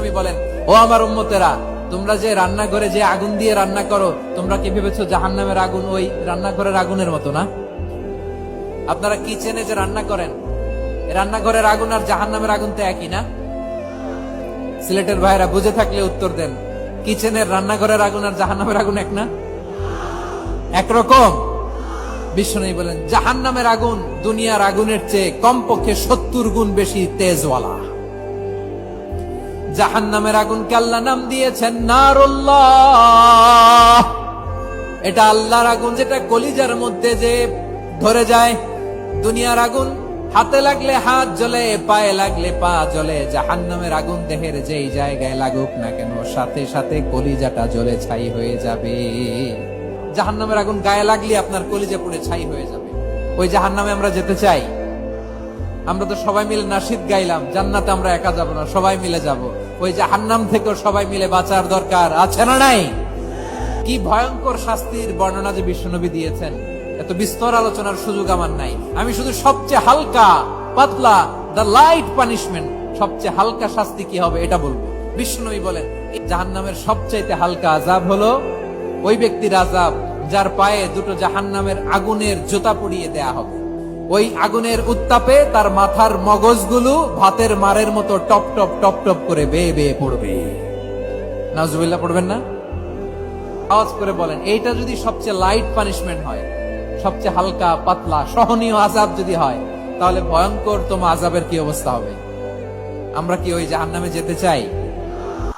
বিশ্বনবী বলেন, ও আমার উম্মতেরা, তোমরা যে রান্নাঘরে যে আগুন দিয়ে রান্না করো, তোমরা কি ভেবেছো জাহান্নামের আগুন ওই রান্নাঘরের আগুনের মতো না? আপনারা কিচেনে যে রান্না করেন, রান্নাঘরের আগুন আর জাহান্নামের আগুন তো একই না? সিলেটের ভাইরা বুঝে থাকলে উত্তর দেন, কিচেনের রান্নাঘরের আগুন আর জাহান্নামের আগুন এক না? একরকম? বিশ্বনবী বলেন, জাহান্নামের আগুন দুনিয়ার আগুনের চেয়ে কমপক্ষে 70 গুণ বেশি তেজওয়ালা। জাহান্নামের আগুনকে আল্লাহ নাম দিয়েছেন নারুল্লাহ। এটা আল্লাহর আগুন, যেটা কলিজার মধ্যে যে ধরে যায়। দুনিয়ার আগুন হাতে লাগলে হাত জ্বলে, পায়ে লাগলে পা জ্বলে। জাহান্নামের আগুন দেহের যেই জায়গায় লাগুক না কেন, সাথে সাথে কলিজাটা জ্বলে ছাই হয়ে যাবে। জাহান্নামের আগুন গায়ে লাগলে আপনার কলিজা পুড়ে ছাই হয়ে যাবে। ওই জাহান্নামে আমরা যেতে চাই? আমরা তো সবাই মিলে নাশিদ গাইলাম, জান্নাতে আমরা একা যাব না, সবাই মিলে যাব। ওই জাহান্নাম থেকেও সবাই মিলে বাঁচার দরকার আছে না নাই? কি ভয়ঙ্কর শাস্তির বর্ণনা যে বিশ্বনবী দিয়েছেন, এত বিস্তর আলোচনার সুযোগ আমার নাই। আমি শুধু সবচেয়ে হালকা পাতলা, দ্য লাইট পানিশমেন্ট, সবচেয়ে হালকা শাস্তি কি হবে এটা বলবো। বিশ্বনবী বলেন, জাহান্নামের সবচাইতে হালকা আযাব হলো ওই ব্যক্তির আযাব যার পায়ে দুটো জাহান্নামের আগুনের জুতা পরিয়ে দেয়া হবে। ওই আগুনের উত্তাপে তার মাথার মগজগুলো ভাতের মারের মতো টপ টপ টপ টপ করে বেয়ে বেয়ে পড়বে। নাউজুবিল্লাহ পড়বেন না? আওয়াজ করে বলেন, এইটা যদি সবচেয়ে লাইট পানিশমেন্ট হয়, সবচেয়ে হালকা পাতলা সহনীয় আযাব যদি হয়, তাহলে ভয়ঙ্কর তোমার আযাবের কি অবস্থা হবে? আমরা কি ওই জাহান্নামে যেতে চাই?